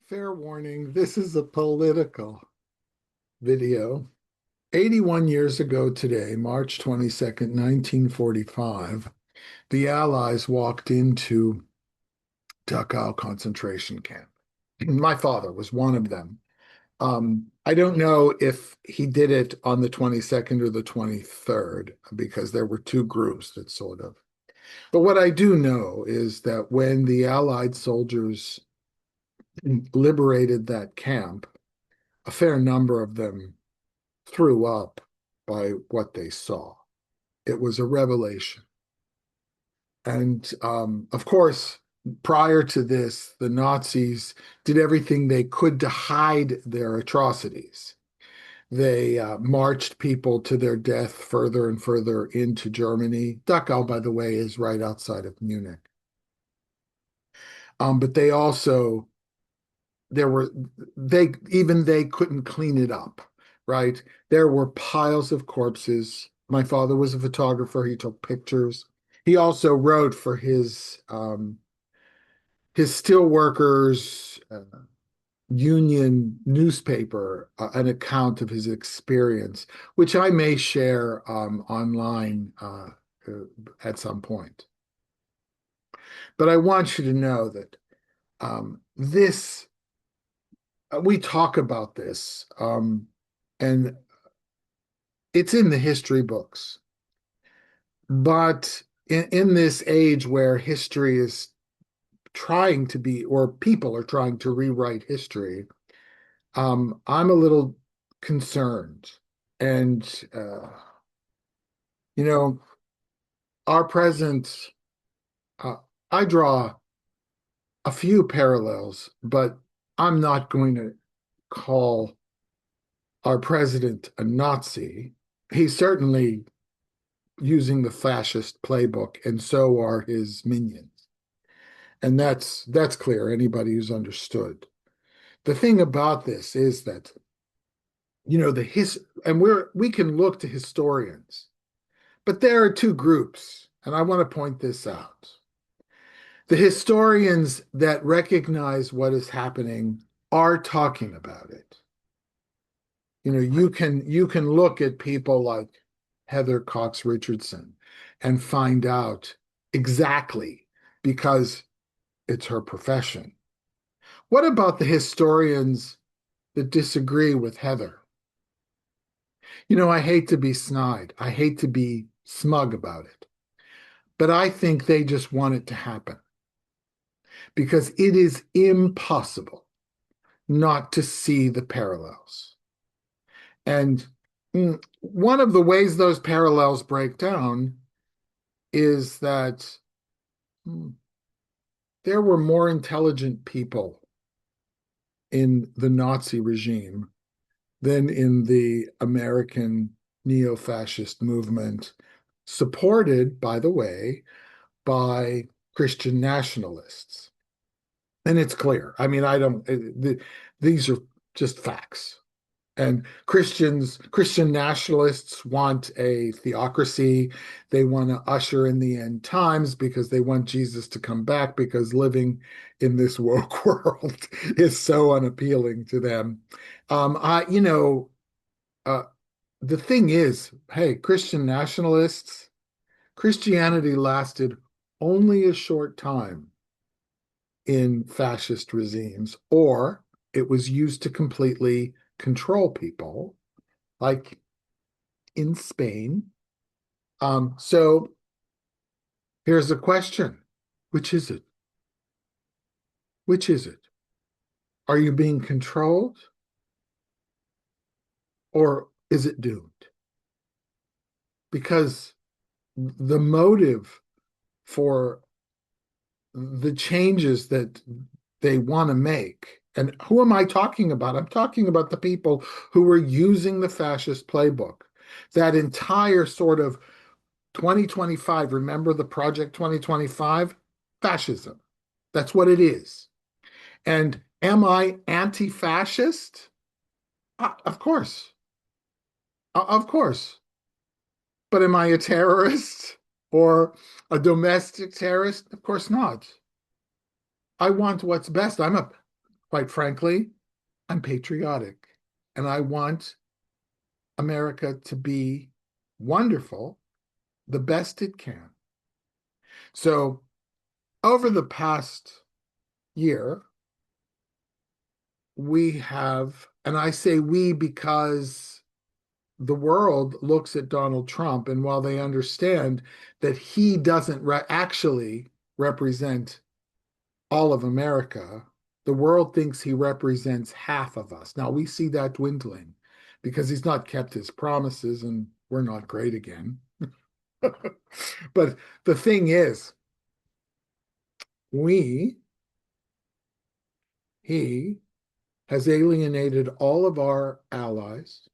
Fair warning, this is a political video. 81 years ago today, March 22nd, 1945, the Allies walked into Dachau concentration camp. My father was one of them. I don't know if he did it on the 22nd or the 23rd, because there were two groups that sort of. But what I do know is that when the Allied soldiers liberated that camp, a fair number of them threw up by what they saw. It was a revelation. And of course, prior to this, the Nazis did everything they could to hide their atrocities. They marched people to their death further and further into Germany. Dachau, by the way, is right outside of Munich. But they also there were they couldn't clean it up, right? There were piles of corpses. My father was a photographer. He took pictures. He also wrote for his steelworkers union newspaper an account of his experience, which I may share online at some point. But I want you to know that this we talk about this, and it's in the history books. But in this age where history is trying to be, or people are trying to rewrite history, I'm a little concerned. And, you know, our present, uh, I draw a few parallels, but I'm not going to call our president a Nazi. He's certainly using the fascist playbook, and so are his minions. And that's clear, anybody who's understood. The thing about this is that, the and we can look to historians, but there are two groups, and I want to point this out. The historians that recognize what is happening are talking about it. You can look at people like Heather Cox Richardson and find out exactly, because it's her profession. What about the historians that disagree with Heather? I hate to be snide. I hate to be smug about it. But I think they just want it to happen, because it is impossible not to see the parallels. And one of the ways those parallels break down is that there were more intelligent people in the Nazi regime than in the American neo-fascist movement, supported, by the way, by Christian nationalists. And it's clear. I mean, I don't, these are just facts. And Christian nationalists want a theocracy. They want to usher in the end times because they want Jesus to come back, because living in this woke world is so unappealing to them. I, you know, the thing is, hey, Christian nationalists, Christianity lasted only a short time in fascist regimes, or it was used to completely control people, like in Spain. So here's a question. Which is it? Which is it? Are you being controlled, or is it doomed? Because the motive for the changes that they want to make, and who am I talking about? I'm talking about the people who were using the fascist playbook. That entire sort of 2025, remember the Project 2025? Fascism. That's what it is. And am I anti-fascist? Of course. Of course. But am I a terrorist or a domestic terrorist? Of course not. I want what's best. Quite frankly, I'm patriotic and I want America to be wonderful, the best it can. So, over the past year, we have, and I say we because the world looks at Donald Trump, and while they understand that he doesn't actually represent all of America, the world thinks he represents half of us. Now we see that dwindling because he's not kept his promises and we're not great again. But the thing is, we, he has alienated all of our allies.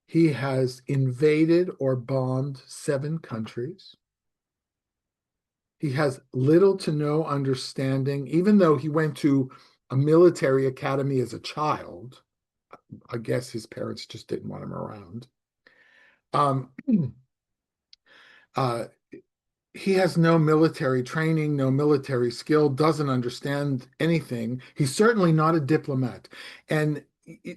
He has invaded or bombed 7 countries. He has little to no understanding, even though he went to a military academy as a child. I guess his parents just didn't want him around. Um, uh, he has no military training, no military skill, doesn't understand anything. He's certainly not a diplomat. And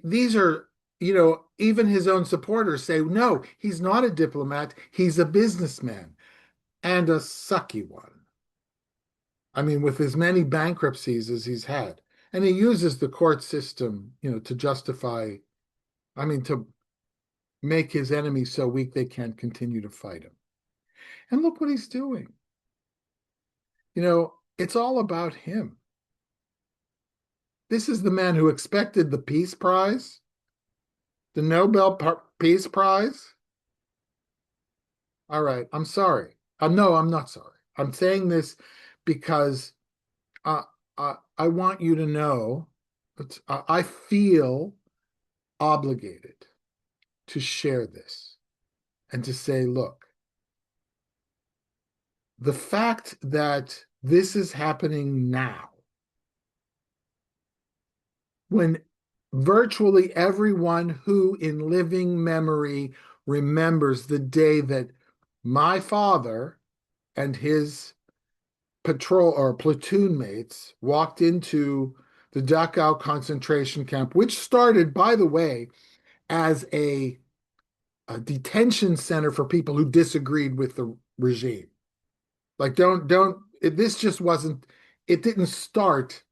these are, even his own supporters say, no, he's not a diplomat. He's a businessman and a sucky one. I mean, with as many bankruptcies as he's had. And he uses the court system, to justify, to make his enemies so weak they can't continue to fight him. And look what he's doing. It's all about him. This is the man who expected the Peace Prize, the Nobel Peace Prize. All right, I'm sorry. No, I'm not sorry. I'm saying this because uh, I want you to know that I feel obligated to share this and to say, look, the fact that this is happening now, when virtually everyone who in living memory remembers the day that my father and his patrol or platoon mates walked into the Dachau concentration camp, which started, by the way, as a detention center for people who disagreed with the regime. Like, this just wasn't, it didn't start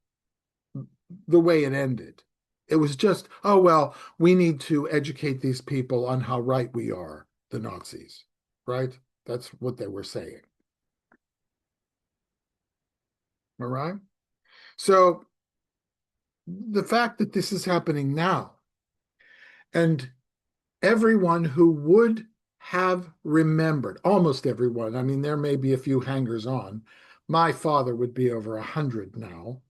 the way it ended. It was just, oh, well, we need to educate these people on how right we are, the Nazis, right? That's what they were saying. All right. So the fact that this is happening now, and everyone who would have remembered, almost everyone, I mean, there may be a few hangers on. My father would be over 100 now.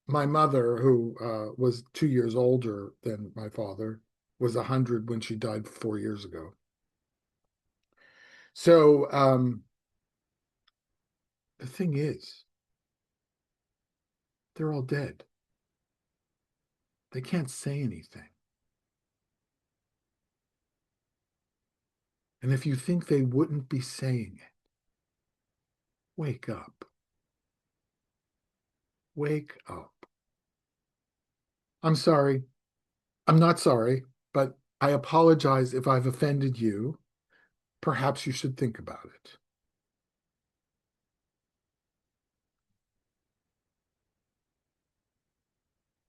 My mother, who was 2 years older than my father, was 100 when she died 4 years ago. So the thing is, they're all dead. They can't say anything. And if you think they wouldn't be saying it, wake up. Wake up. I'm sorry. I'm not sorry, but I apologize if I've offended you. Perhaps you should think about it.